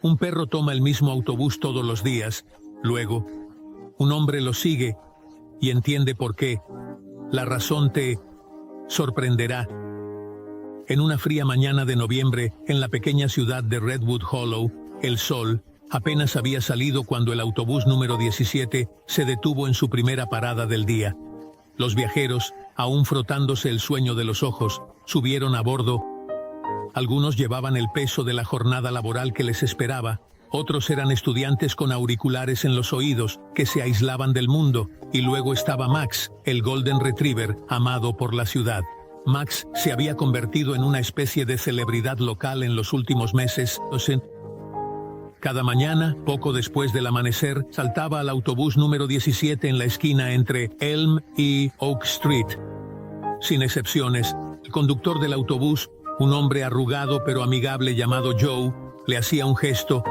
Un perro toma el mismo autobús todos los días. Luego, un hombre lo sigue y entiende por qué. La razón te sorprenderá. En una fría mañana de noviembre, en la pequeña ciudad de Redwood Hollow, el sol apenas había salido cuando el autobús número 17 se detuvo en su primera parada del día. Los viajeros, aún frotándose el sueño de los ojos, subieron a bordo. Algunos llevaban el peso de la jornada laboral que les esperaba, otros eran estudiantes con auriculares en los oídos, que se aislaban del mundo, y luego estaba Max, el Golden Retriever, amado por la ciudad. Max se había convertido en una especie de celebridad local en los últimos meses. Cada mañana, poco después del amanecer, saltaba al autobús número 17 en la esquina entre Elm y Oak Street. Sin excepciones, el conductor del autobús, un hombre arrugado pero amigable llamado Joe, le hacía un gesto.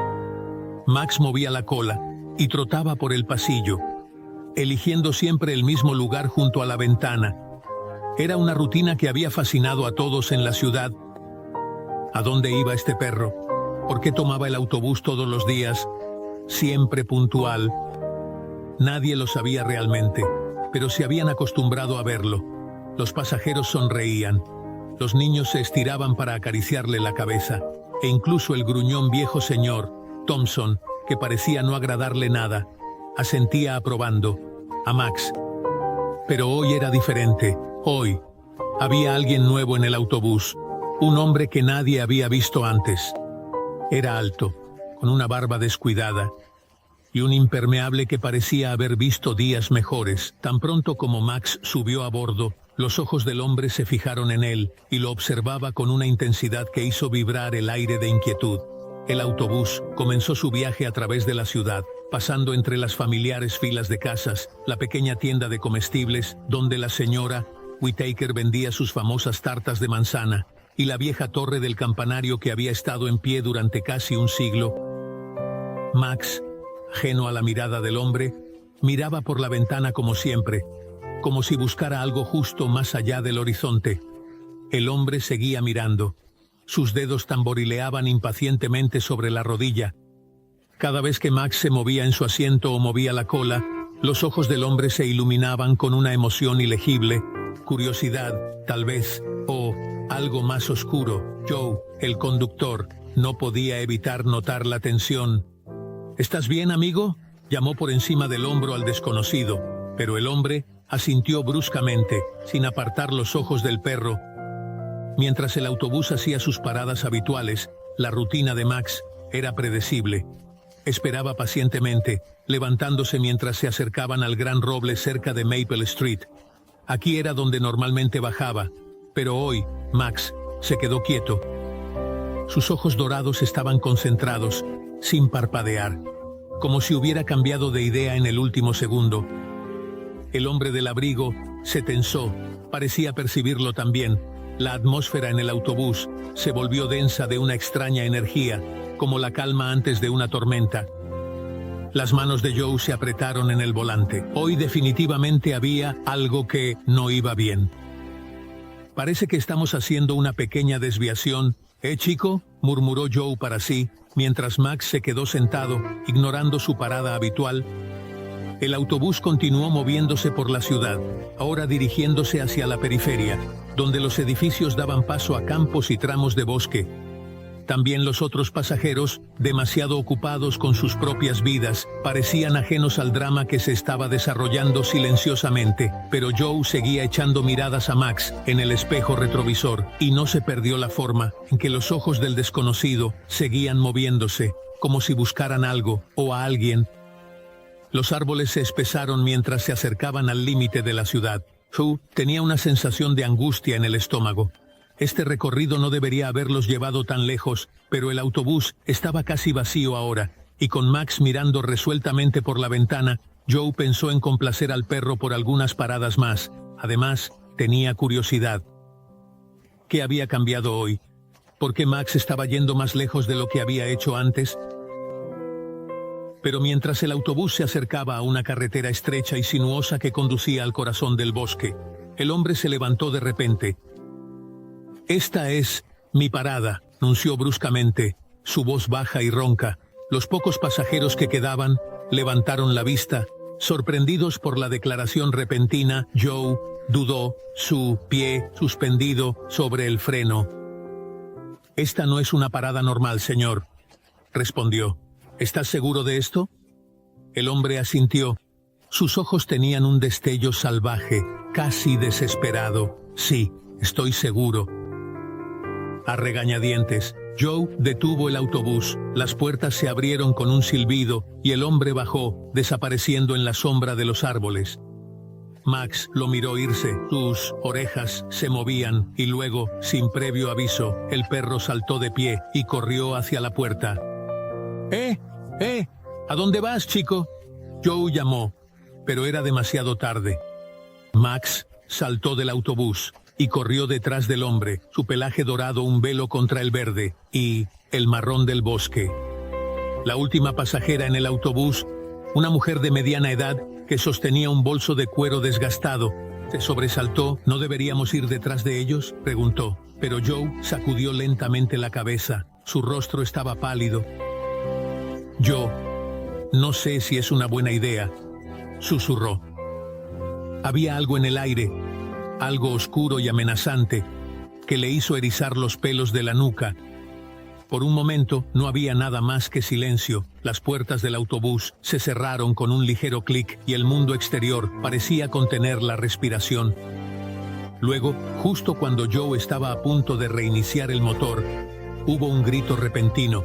Max movía la cola y trotaba por el pasillo, eligiendo siempre el mismo lugar junto a la ventana. Era una rutina que había fascinado a todos en la ciudad. ¿A dónde iba este perro? ¿Por qué tomaba el autobús todos los días? Siempre puntual. Nadie lo sabía realmente, pero se habían acostumbrado a verlo. Los pasajeros sonreían. Los niños se estiraban para acariciarle la cabeza, e incluso el gruñón viejo señor, Thompson, que parecía no agradarle nada, asentía aprobando a Max. Pero hoy era diferente. Hoy había alguien nuevo en el autobús, un hombre que nadie había visto antes. Era alto, con una barba descuidada, y un impermeable que parecía haber visto días mejores. Tan pronto como Max subió a bordo, los ojos del hombre se fijaron en él, y lo observaba con una intensidad que hizo vibrar el aire de inquietud. El autobús comenzó su viaje a través de la ciudad, pasando entre las familiares filas de casas, la pequeña tienda de comestibles, donde la señora Whittaker vendía sus famosas tartas de manzana, y la vieja torre del campanario que había estado en pie durante casi un siglo. Max, ajeno a la mirada del hombre, miraba por la ventana como siempre, como si buscara algo justo más allá del horizonte. El hombre seguía mirando. Sus dedos tamborileaban impacientemente sobre la rodilla. Cada vez que Max se movía en su asiento o movía la cola, los ojos del hombre se iluminaban con una emoción ilegible, curiosidad, tal vez, o algo más oscuro. Joe, el conductor, no podía evitar notar la tensión. ¿Estás bien, amigo?, llamó por encima del hombro al desconocido, pero el hombre asintió bruscamente, sin apartar los ojos del perro. Mientras el autobús hacía sus paradas habituales, la rutina de Max era predecible. Esperaba pacientemente, levantándose mientras se acercaban al gran roble cerca de Maple Street. Aquí era donde normalmente bajaba, pero hoy, Max se quedó quieto. Sus ojos dorados estaban concentrados, sin parpadear, como si hubiera cambiado de idea en el último segundo. El hombre del abrigo se tensó, parecía percibirlo también. La atmósfera en el autobús se volvió densa de una extraña energía, como la calma antes de una tormenta. Las manos de Joe se apretaron en el volante. Hoy definitivamente había algo que no iba bien. Parece que estamos haciendo una pequeña desviación, chico?, murmuró Joe para sí, mientras Max se quedó sentado, ignorando su parada habitual. El autobús continuó moviéndose por la ciudad, ahora dirigiéndose hacia la periferia, donde los edificios daban paso a campos y tramos de bosque. También los otros pasajeros, demasiado ocupados con sus propias vidas, parecían ajenos al drama que se estaba desarrollando silenciosamente, pero Joe seguía echando miradas a Max en el espejo retrovisor, y no se perdió la forma en que los ojos del desconocido seguían moviéndose, como si buscaran algo o a alguien. Los árboles se espesaron mientras se acercaban al límite de la ciudad. Joe tenía una sensación de angustia en el estómago. Este recorrido no debería haberlos llevado tan lejos, pero el autobús estaba casi vacío ahora, y con Max mirando resueltamente por la ventana, Joe pensó en complacer al perro por algunas paradas más. Además, tenía curiosidad. ¿Qué había cambiado hoy? ¿Por qué Max estaba yendo más lejos de lo que había hecho antes? Pero mientras el autobús se acercaba a una carretera estrecha y sinuosa que conducía al corazón del bosque, el hombre se levantó de repente. «Esta es mi parada», anunció bruscamente, su voz baja y ronca. Los pocos pasajeros que quedaban levantaron la vista, sorprendidos por la declaración repentina. Joe dudó, su pie suspendido sobre el freno. «Esta no es una parada normal, señor», respondió. «¿Estás seguro de esto?» El hombre asintió. Sus ojos tenían un destello salvaje, casi desesperado. «Sí, estoy seguro». A regañadientes, Joe detuvo el autobús, las puertas se abrieron con un silbido y el hombre bajó, desapareciendo en la sombra de los árboles. Max lo miró irse, sus orejas se movían y luego, sin previo aviso, el perro saltó de pie y corrió hacia la puerta. ¿A dónde vas, chico?», Joe llamó, pero era demasiado tarde. Max saltó del autobús y corrió detrás del hombre, su pelaje dorado un velo contra el verde y el marrón del bosque. La última pasajera en el autobús, una mujer de mediana edad que sostenía un bolso de cuero desgastado, se sobresaltó. «¿No deberíamos ir detrás de ellos?», preguntó, pero Joe sacudió lentamente la cabeza, su rostro estaba pálido. «Yo no sé si es una buena idea», susurró. Había algo en el aire, algo oscuro y amenazante, que le hizo erizar los pelos de la nuca. Por un momento no había nada más que silencio. Las puertas del autobús se cerraron con un ligero clic y el mundo exterior parecía contener la respiración. Luego, justo cuando Joe estaba a punto de reiniciar el motor, hubo un grito repentino,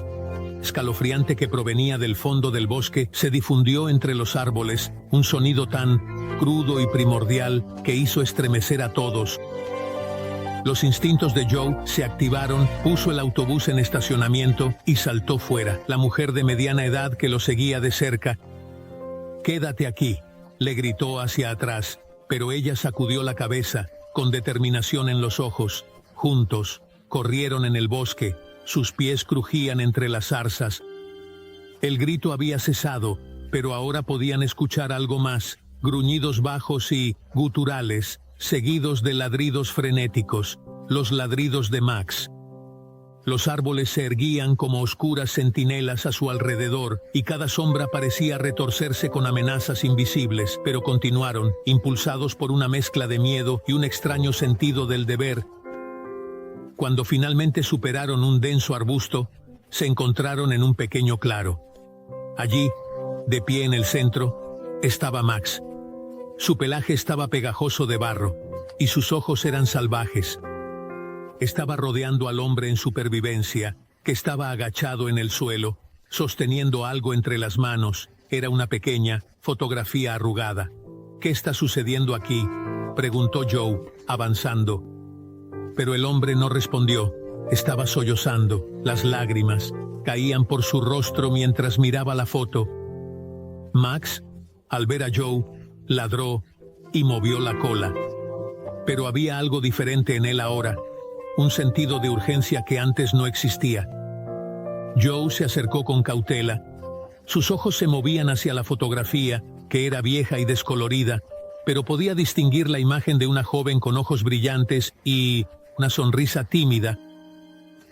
escalofriante, que provenía del fondo del bosque. Se difundió entre los árboles, un sonido tan crudo y primordial que hizo estremecer a todos. Los instintos de Joe se activaron, puso el autobús en estacionamiento y saltó fuera. La mujer de mediana edad que lo seguía de cerca. «Quédate aquí», le gritó hacia atrás, pero ella sacudió la cabeza, con determinación en los ojos. Juntos, corrieron en el bosque, sus pies crujían entre las zarzas. El grito había cesado, pero ahora podían escuchar algo más, gruñidos bajos y guturales, seguidos de ladridos frenéticos, los ladridos de Max. Los árboles se erguían como oscuras centinelas a su alrededor, y cada sombra parecía retorcerse con amenazas invisibles, pero continuaron, impulsados por una mezcla de miedo y un extraño sentido del deber. Cuando finalmente superaron un denso arbusto, se encontraron en un pequeño claro. Allí, de pie en el centro, estaba Max. Su pelaje estaba pegajoso de barro, y sus ojos eran salvajes. Estaba rodeando al hombre en supervivencia, que estaba agachado en el suelo, sosteniendo algo entre las manos. Era una pequeña fotografía arrugada. «¿Qué está sucediendo aquí?», preguntó Joe, avanzando. Pero el hombre no respondió. Estaba sollozando. Las lágrimas caían por su rostro mientras miraba la foto. Max, al ver a Joe, ladró y movió la cola. Pero había algo diferente en él ahora, un sentido de urgencia que antes no existía. Joe se acercó con cautela. Sus ojos se movían hacia la fotografía, que era vieja y descolorida, pero podía distinguir la imagen de una joven con ojos brillantes y una sonrisa tímida.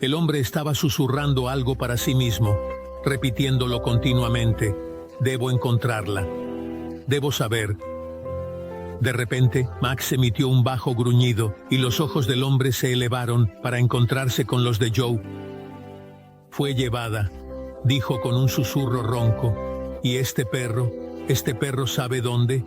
El hombre estaba susurrando algo para sí mismo, repitiéndolo continuamente. «Debo encontrarla. Debo saber». De repente, Max emitió un bajo gruñido, y los ojos del hombre se elevaron para encontrarse con los de Joe. «Fue llevada», dijo con un susurro ronco. «¿Y este perro sabe dónde?».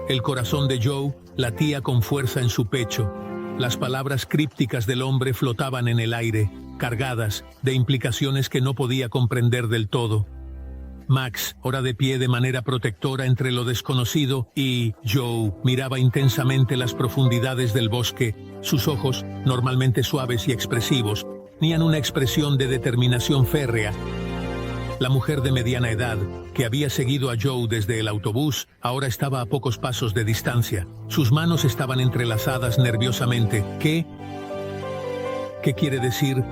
El corazón de Joe latía con fuerza en su pecho. Las palabras crípticas del hombre flotaban en el aire, cargadas de implicaciones que no podía comprender del todo. Max, ahora de pie de manera protectora entre lo desconocido, y Joe miraba intensamente las profundidades del bosque. Sus ojos, normalmente suaves y expresivos, tenían una expresión de determinación férrea. La mujer de mediana edad, que había seguido a Joe desde el autobús, ahora estaba a pocos pasos de distancia. Sus manos estaban entrelazadas nerviosamente. ¿Qué quiere decir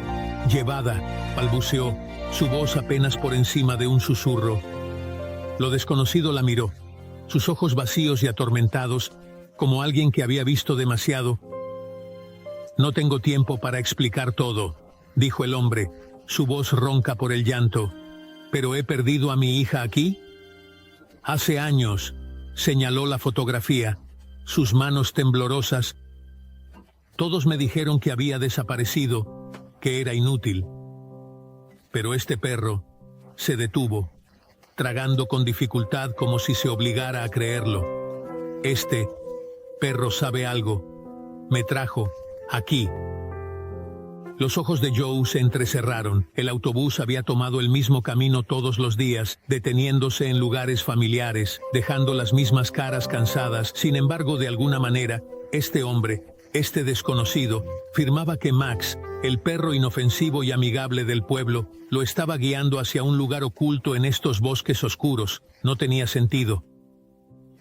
llevada?», balbuceó, su voz apenas por encima de un susurro. Lo desconocido la miró, sus ojos vacíos y atormentados, como alguien que había visto demasiado. «No tengo tiempo para explicar todo», dijo el hombre, su voz ronca por el llanto. ¿Pero he perdido a mi hija aquí? Hace años, señaló la fotografía, sus manos temblorosas. Todos me dijeron que había desaparecido, que era inútil. Pero este perro se detuvo, tragando con dificultad como si se obligara a creerlo. Este perro sabe algo. Me trajo aquí. Los ojos de Joe se entrecerraron. El autobús había tomado el mismo camino todos los días, deteniéndose en lugares familiares, dejando las mismas caras cansadas. Sin embargo, de alguna manera, este hombre, este desconocido, afirmaba que Max, el perro inofensivo y amigable del pueblo, lo estaba guiando hacia un lugar oculto en estos bosques oscuros. No tenía sentido.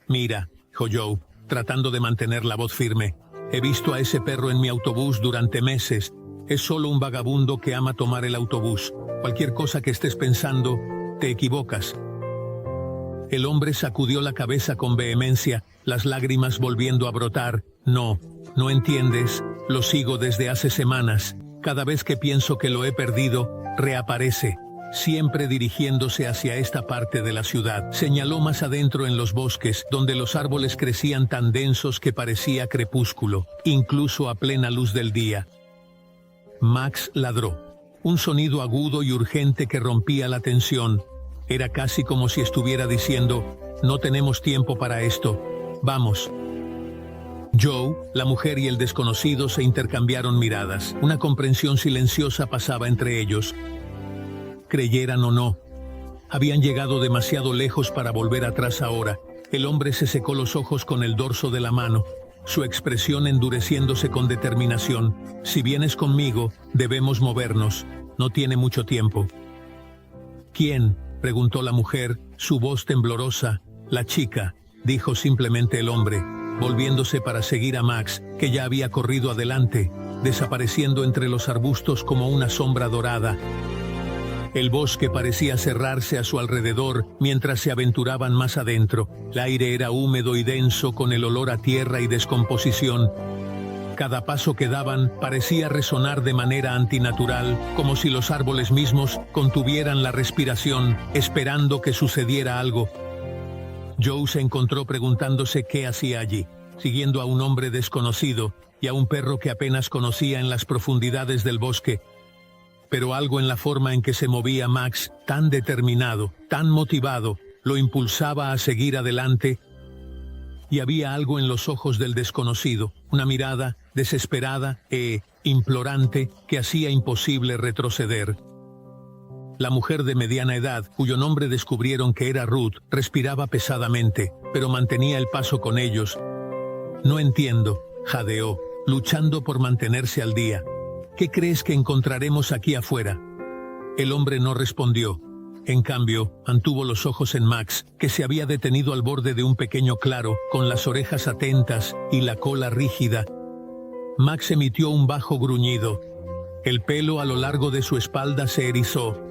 Mira, dijo Joe, tratando de mantener la voz firme. He visto a ese perro en mi autobús durante meses. Es solo un vagabundo que ama tomar el autobús. Cualquier cosa que estés pensando, te equivocas. El hombre sacudió la cabeza con vehemencia, las lágrimas volviendo a brotar. No entiendes, lo sigo desde hace semanas. Cada vez que pienso que lo he perdido, reaparece, siempre dirigiéndose hacia esta parte de la ciudad. Señaló más adentro en los bosques, donde los árboles crecían tan densos que parecía crepúsculo, incluso a plena luz del día. Max ladró. Un sonido agudo y urgente que rompía la tensión. Era casi como si estuviera diciendo, no tenemos tiempo para esto. Vamos. Joe, la mujer y el desconocido se intercambiaron miradas. Una comprensión silenciosa pasaba entre ellos. Creyeran o no, habían llegado demasiado lejos para volver atrás ahora. El hombre se secó los ojos con el dorso de la mano, su expresión endureciéndose con determinación. Si vienes conmigo, debemos movernos. No tiene mucho tiempo. ¿Quién?, preguntó la mujer, su voz temblorosa. La chica, dijo simplemente el hombre, volviéndose para seguir a Max, que ya había corrido adelante, desapareciendo entre los arbustos como una sombra dorada. El bosque parecía cerrarse a su alrededor mientras se aventuraban más adentro. El aire era húmedo y denso con el olor a tierra y descomposición. Cada paso que daban parecía resonar de manera antinatural, como si los árboles mismos contuvieran la respiración, esperando que sucediera algo. Joe se encontró preguntándose qué hacía allí, siguiendo a un hombre desconocido y a un perro que apenas conocía en las profundidades del bosque. Pero algo en la forma en que se movía Max, tan determinado, tan motivado, lo impulsaba a seguir adelante. Y había algo en los ojos del desconocido, una mirada desesperada e implorante que hacía imposible retroceder. La mujer de mediana edad, cuyo nombre descubrieron que era Ruth, respiraba pesadamente, pero mantenía el paso con ellos. No entiendo, jadeó, luchando por mantenerse al día. ¿Qué crees que encontraremos aquí afuera? El hombre no respondió. En cambio, mantuvo los ojos en Max, que se había detenido al borde de un pequeño claro, con las orejas atentas y la cola rígida. Max emitió un bajo gruñido. El pelo a lo largo de su espalda se erizó.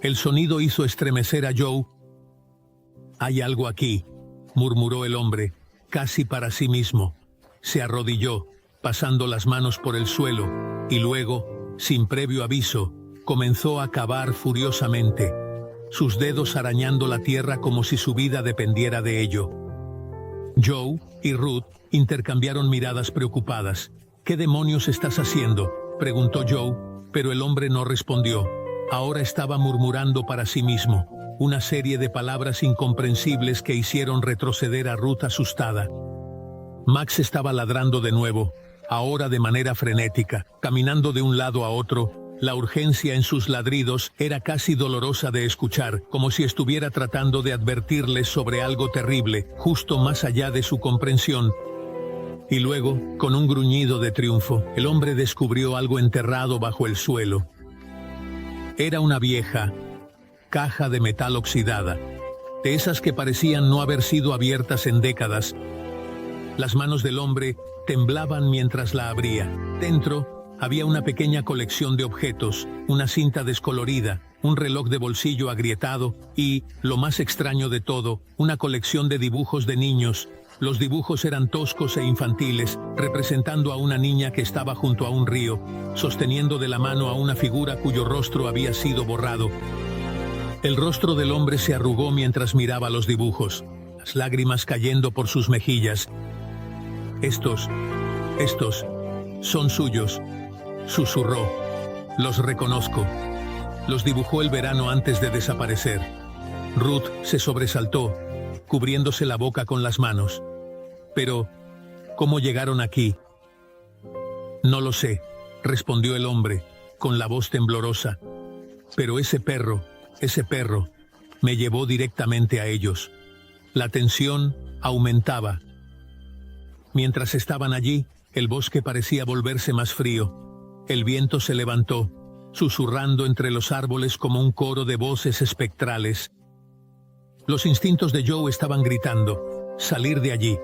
El sonido hizo estremecer a Joe. «Hay algo aquí», murmuró el hombre, casi para sí mismo. Se arrodilló, pasando las manos por el suelo, y luego, sin previo aviso, comenzó a cavar furiosamente, sus dedos arañando la tierra como si su vida dependiera de ello. Joe y Ruth intercambiaron miradas preocupadas. «¿Qué demonios estás haciendo?», preguntó Joe, pero el hombre no respondió. Ahora estaba murmurando para sí mismo, una serie de palabras incomprensibles que hicieron retroceder a Ruth asustada. Max estaba ladrando de nuevo, ahora de manera frenética, caminando de un lado a otro. La urgencia en sus ladridos era casi dolorosa de escuchar, como si estuviera tratando de advertirles sobre algo terrible, justo más allá de su comprensión. Y luego, con un gruñido de triunfo, el hombre descubrió algo enterrado bajo el suelo. Era una vieja caja de metal oxidada, de esas que parecían no haber sido abiertas en décadas. Las manos del hombre temblaban mientras la abría. Dentro había una pequeña colección de objetos, una cinta descolorida, un reloj de bolsillo agrietado y, lo más extraño de todo, una colección de dibujos de niños, Los dibujos eran toscos e infantiles, representando a una niña que estaba junto a un río, sosteniendo de la mano a una figura cuyo rostro había sido borrado. El rostro del hombre se arrugó mientras miraba los dibujos, las lágrimas cayendo por sus mejillas. Estos son suyos, susurró. Los reconozco. Los dibujó el verano antes de desaparecer. Ruth se sobresaltó, cubriéndose la boca con las manos. Pero, ¿cómo llegaron aquí? No lo sé, respondió el hombre, con la voz temblorosa. Pero ese perro, me llevó directamente a ellos. La tensión aumentaba. Mientras estaban allí, el bosque parecía volverse más frío. El viento se levantó, susurrando entre los árboles como un coro de voces espectrales. Los instintos de Joe estaban gritando: salir de allí,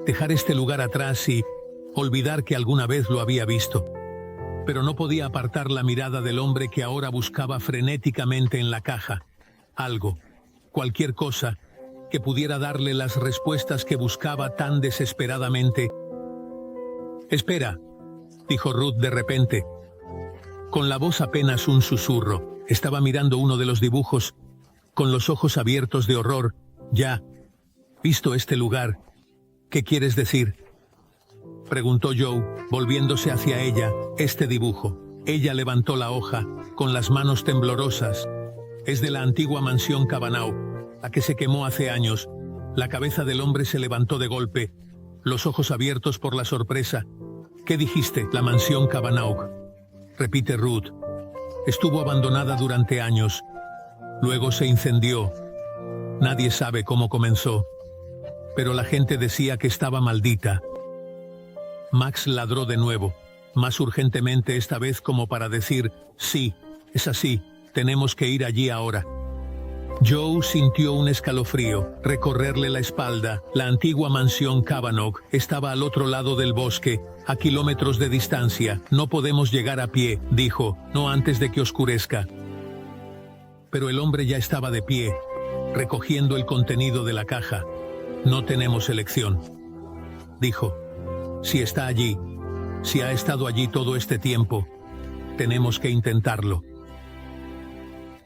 dejar este lugar atrás y olvidar que alguna vez lo había visto. Pero no podía apartar la mirada del hombre que ahora buscaba frenéticamente en la caja. Algo, cualquier cosa, que pudiera darle las respuestas que buscaba tan desesperadamente. «Espera», dijo Ruth de repente. Con la voz apenas un susurro, estaba mirando uno de los dibujos, con los ojos abiertos de horror. «Ya, visto este lugar. ¿Qué quieres decir?», preguntó Joe, volviéndose hacia ella. «Este dibujo». Ella levantó la hoja, con las manos temblorosas. «Es de la antigua mansión Cavanaugh, la que se quemó hace años». La cabeza del hombre se levantó de golpe, los ojos abiertos por la sorpresa. «¿Qué dijiste?» «La mansión Cavanaugh», repite Ruth. «Estuvo abandonada durante años. Luego se incendió. Nadie sabe cómo comenzó. Pero la gente decía que estaba maldita». Max ladró de nuevo, más urgentemente esta vez como para decir: «Sí, es así, tenemos que ir allí ahora». Joe sintió un escalofrío recorrerle la espalda. La antigua mansión Cavanaugh estaba al otro lado del bosque, a kilómetros de distancia. «No podemos llegar a pie», dijo, «no antes de que oscurezca». Pero el hombre ya estaba de pie, recogiendo el contenido de la caja. «No tenemos elección», dijo. «Si está allí, si ha estado allí todo este tiempo, tenemos que intentarlo».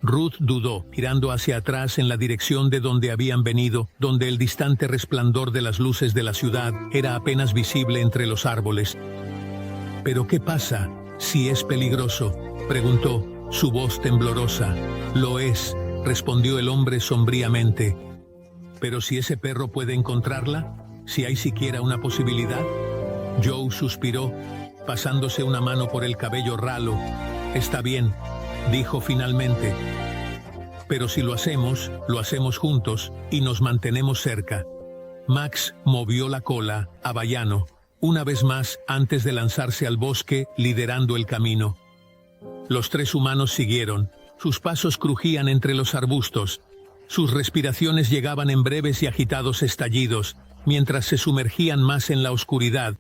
Ruth dudó, mirando hacia atrás en la dirección de donde habían venido, donde el distante resplandor de las luces de la ciudad era apenas visible entre los árboles. «¿Pero qué pasa si es peligroso?», preguntó, su voz temblorosa. «Lo es», respondió el hombre sombríamente. «Pero si ese perro puede encontrarla, si hay siquiera una posibilidad». Joe suspiró, pasándose una mano por el cabello ralo. «Está bien», dijo finalmente. «Pero si lo hacemos juntos y nos mantenemos cerca». Max movió la cola a vallano, una vez más antes de lanzarse al bosque, liderando el camino. Los tres humanos siguieron. Sus pasos crujían entre los arbustos. Sus respiraciones llegaban en breves y agitados estallidos, mientras se sumergían más en la oscuridad.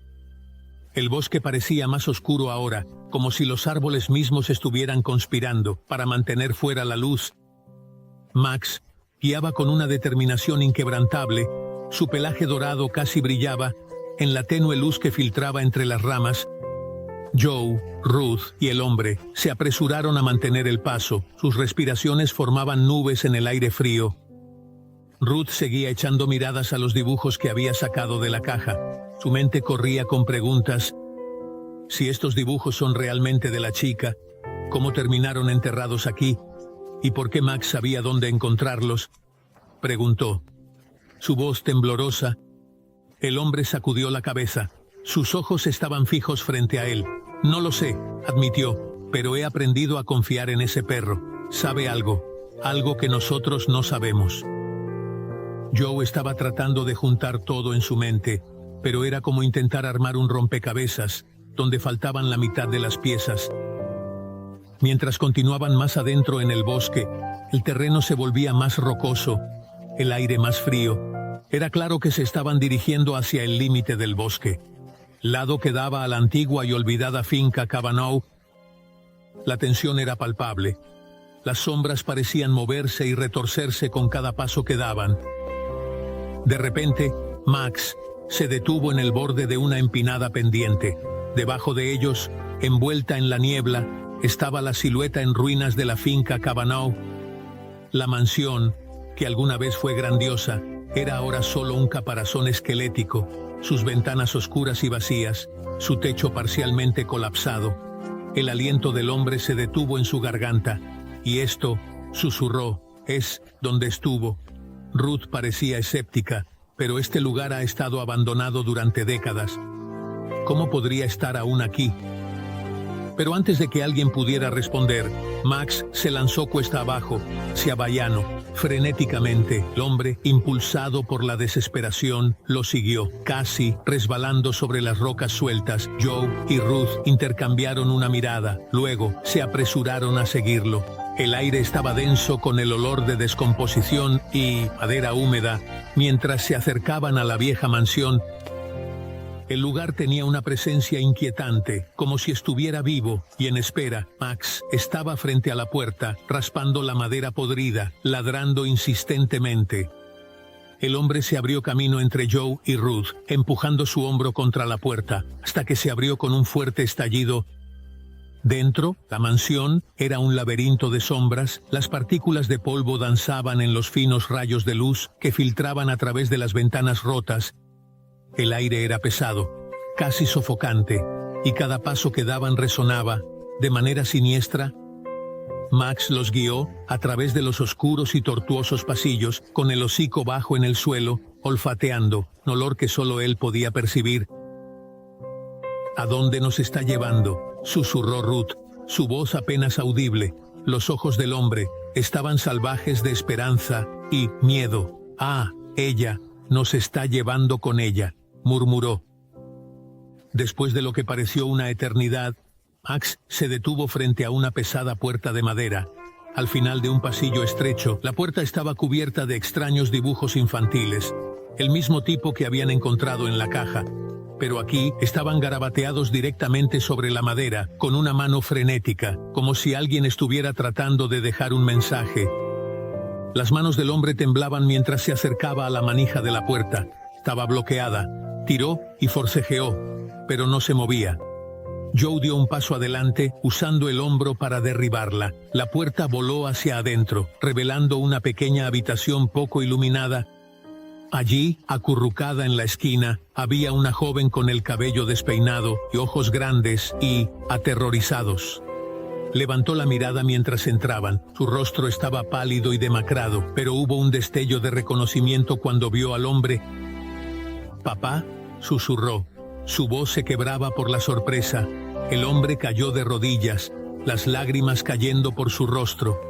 El bosque parecía más oscuro ahora, como si los árboles mismos estuvieran conspirando para mantener fuera la luz. Max guiaba con una determinación inquebrantable. Su pelaje dorado casi brillaba en la tenue luz que filtraba entre las ramas. Joe, Ruth y el hombre se apresuraron a mantener el paso. Sus respiraciones formaban nubes en el aire frío. Ruth seguía echando miradas a los dibujos que había sacado de la caja. Su mente corría con preguntas. Si estos dibujos son realmente de la chica, ¿cómo terminaron enterrados aquí? ¿Y por qué Max sabía dónde encontrarlos?, preguntó. Su voz temblorosa. El hombre sacudió la cabeza. Sus ojos estaban fijos frente a él. «No lo sé», admitió, «pero he aprendido a confiar en ese perro. Sabe algo que nosotros no sabemos». Joe estaba tratando de juntar todo en su mente, pero era como intentar armar un rompecabezas, donde faltaban la mitad de las piezas. Mientras continuaban más adentro en el bosque, el terreno se volvía más rocoso, el aire más frío. Era claro que se estaban dirigiendo hacia el límite del bosque, lado que daba a la antigua y olvidada finca Cavanaugh. La tensión era palpable. Las sombras parecían moverse y retorcerse con cada paso que daban. De repente, Max se detuvo en el borde de una empinada pendiente. Debajo de ellos, envuelta en la niebla, estaba la silueta en ruinas de la finca Cabanau. La mansión, que alguna vez fue grandiosa, era ahora solo un caparazón esquelético, sus ventanas oscuras y vacías, su techo parcialmente colapsado. El aliento del hombre se detuvo en su garganta, y esto, susurró, es donde estuvo. Ruth parecía escéptica, pero este lugar ha estado abandonado durante décadas. ¿Cómo podría estar aún aquí? Pero antes de que alguien pudiera responder, Max se lanzó cuesta abajo, hacia Bayano. Frenéticamente, el hombre, impulsado por la desesperación, lo siguió, casi resbalando sobre las rocas sueltas. Joe y Ruth intercambiaron una mirada, luego se apresuraron a seguirlo. El aire estaba denso con el olor de descomposición y madera húmeda. Mientras se acercaban a la vieja mansión, el lugar tenía una presencia inquietante, como si estuviera vivo y en espera. Max estaba frente a la puerta, raspando la madera podrida, ladrando insistentemente. El hombre se abrió camino entre Joe y Ruth, empujando su hombro contra la puerta, hasta que se abrió con un fuerte estallido. Dentro, la mansión era un laberinto de sombras, las partículas de polvo danzaban en los finos rayos de luz que filtraban a través de las ventanas rotas. El aire era pesado, casi sofocante, y cada paso que daban resonaba, de manera siniestra. Max los guió a través de los oscuros y tortuosos pasillos, con el hocico bajo en el suelo, olfateando, un olor que solo él podía percibir. ¿A dónde nos está llevando?, susurró Ruth, su voz apenas audible. Los ojos del hombre estaban salvajes de esperanza y miedo. Ah, ella nos está llevando con ella, murmuró. Después de lo que pareció una eternidad, Max se detuvo frente a una pesada puerta de madera. Al final de un pasillo estrecho, la puerta estaba cubierta de extraños dibujos infantiles, el mismo tipo que habían encontrado en la caja. Pero aquí estaban garabateados directamente sobre la madera, con una mano frenética, como si alguien estuviera tratando de dejar un mensaje. Las manos del hombre temblaban mientras se acercaba a la manija de la puerta. Estaba bloqueada. Tiró y forcejeó, pero no se movía. Joe dio un paso adelante, usando el hombro para derribarla. La puerta voló hacia adentro, revelando una pequeña habitación poco iluminada. Allí, acurrucada en la esquina, había una joven con el cabello despeinado y ojos grandes y aterrorizados. Levantó la mirada mientras entraban. Su rostro estaba pálido y demacrado, pero hubo un destello de reconocimiento cuando vio al hombre. «¿Papá?», susurró. Su voz se quebraba por la sorpresa. El hombre cayó de rodillas, las lágrimas cayendo por su rostro.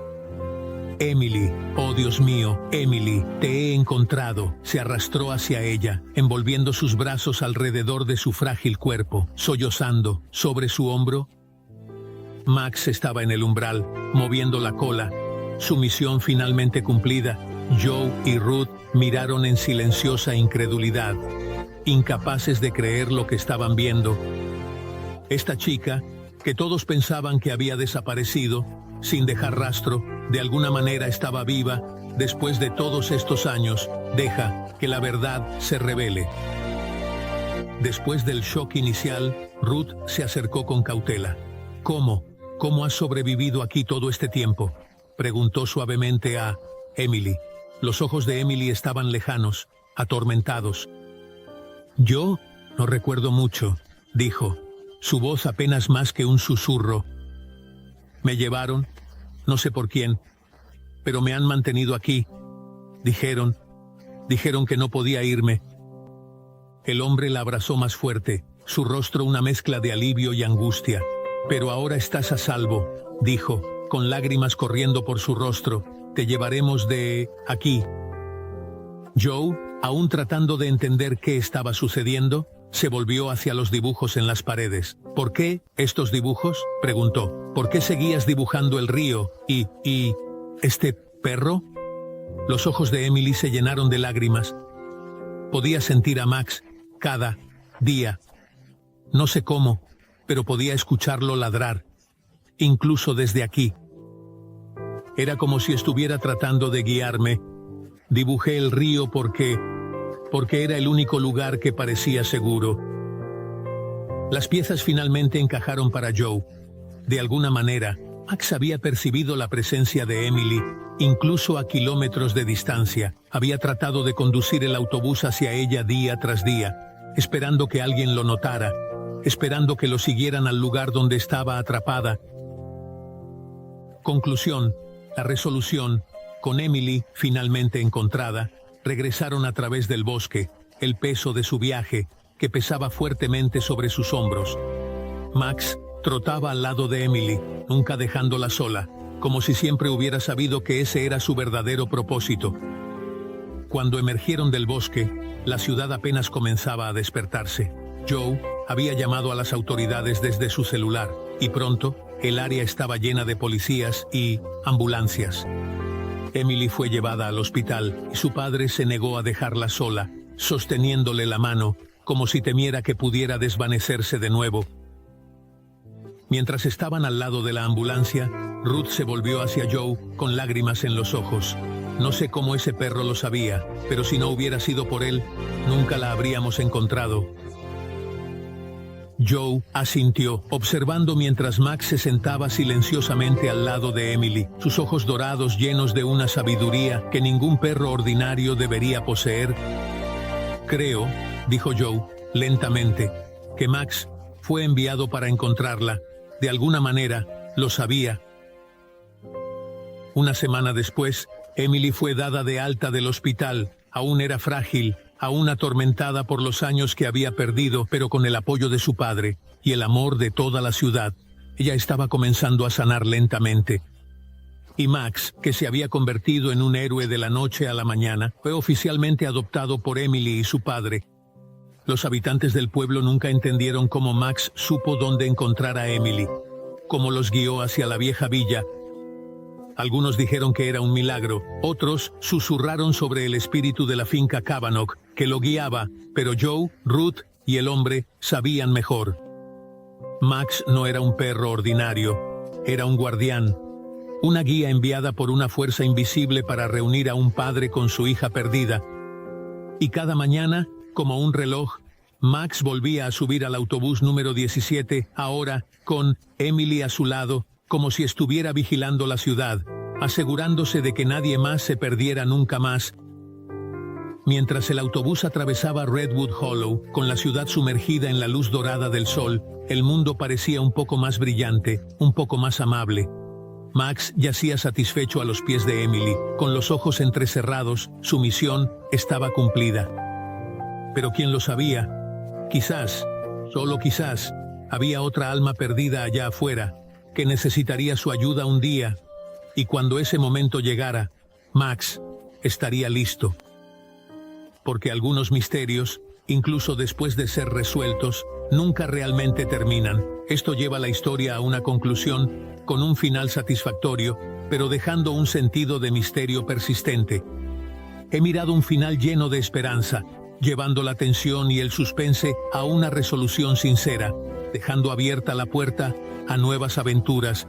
«Emily, oh Dios mío, Emily, te he encontrado», se arrastró hacia ella, envolviendo sus brazos alrededor de su frágil cuerpo, sollozando. Sobre su hombro, Max estaba en el umbral, moviendo la cola. Su misión finalmente cumplida. Joe y Ruth miraron en silenciosa incredulidad, incapaces de creer lo que estaban viendo. Esta chica, que todos pensaban que había desaparecido, sin dejar rastro, de alguna manera estaba viva. Después de todos estos años, deja que la verdad se revele. Después del shock inicial, Ruth se acercó con cautela. ¿Cómo has sobrevivido aquí todo este tiempo?, preguntó suavemente a Emily. Los ojos de Emily estaban lejanos, atormentados. «Yo no recuerdo mucho», dijo, su voz apenas más que un susurro. «Me llevaron, no sé por quién, pero me han mantenido aquí. Dijeron que no podía irme». El hombre la abrazó más fuerte, su rostro una mezcla de alivio y angustia. «Pero ahora estás a salvo», dijo, con lágrimas corriendo por su rostro. «Te llevaremos de aquí». Joe, aún tratando de entender qué estaba sucediendo, se volvió hacia los dibujos en las paredes. «¿Por qué estos dibujos?», preguntó. «¿Por qué seguías dibujando el río y este perro?». Los ojos de Emily se llenaron de lágrimas. Podía sentir a Max cada día. No sé cómo, pero podía escucharlo ladrar, incluso desde aquí. Era como si estuviera tratando de guiarme. «Dibujé el río porque porque era el único lugar que parecía seguro. Las piezas finalmente encajaron para Joe. De alguna manera, Max había percibido la presencia de Emily, incluso a kilómetros de distancia. Había tratado de conducir el autobús hacia ella día tras día, esperando que alguien lo notara, esperando que lo siguieran al lugar donde estaba atrapada. Conclusión, la resolución, con Emily finalmente encontrada, regresaron a través del bosque, el peso de su viaje, que pesaba fuertemente sobre sus hombros. Max trotaba al lado de Emily, nunca dejándola sola, como si siempre hubiera sabido que ese era su verdadero propósito. Cuando emergieron del bosque, la ciudad apenas comenzaba a despertarse. Joe había llamado a las autoridades desde su celular, y pronto, el área estaba llena de policías y ambulancias. Emily fue llevada al hospital y su padre se negó a dejarla sola, sosteniéndole la mano, como si temiera que pudiera desvanecerse de nuevo. Mientras estaban al lado de la ambulancia, Ruth se volvió hacia Joe con lágrimas en los ojos. No sé cómo ese perro lo sabía, pero si no hubiera sido por él, nunca la habríamos encontrado. Joe asintió, observando mientras Max se sentaba silenciosamente al lado de Emily, sus ojos dorados llenos de una sabiduría que ningún perro ordinario debería poseer. Creo, dijo Joe, lentamente, que Max fue enviado para encontrarla. De alguna manera, lo sabía. Una semana después, Emily fue dada de alta del hospital. Aún era frágil, aún atormentada por los años que había perdido, pero con el apoyo de su padre y el amor de toda la ciudad, ella estaba comenzando a sanar lentamente. Y Max, que se había convertido en un héroe de la noche a la mañana, fue oficialmente adoptado por Emily y su padre. Los habitantes del pueblo nunca entendieron cómo Max supo dónde encontrar a Emily, cómo los guió hacia la vieja villa. Algunos dijeron que era un milagro, otros susurraron sobre el espíritu de la finca Kavanagh, que lo guiaba, pero Joe, Ruth y el hombre sabían mejor. Max no era un perro ordinario, era un guardián, una guía enviada por una fuerza invisible para reunir a un padre con su hija perdida. Y cada mañana, como un reloj, Max volvía a subir al autobús número 17, ahora, con Emily a su lado, como si estuviera vigilando la ciudad, asegurándose de que nadie más se perdiera nunca más. Mientras el autobús atravesaba Redwood Hollow, con la ciudad sumergida en la luz dorada del sol, el mundo parecía un poco más brillante, un poco más amable. Max yacía satisfecho a los pies de Emily, con los ojos entrecerrados, su misión estaba cumplida. Pero quién lo sabía, quizás, solo quizás, había otra alma perdida allá afuera, que necesitaría su ayuda un día, y cuando ese momento llegara, Max estaría listo. Porque algunos misterios, incluso después de ser resueltos, nunca realmente terminan. Esto lleva la historia a una conclusión, con un final satisfactorio, pero dejando un sentido de misterio persistente. He mirado un final lleno de esperanza, llevando la tensión y el suspense a una resolución sincera, dejando abierta la puerta a nuevas aventuras,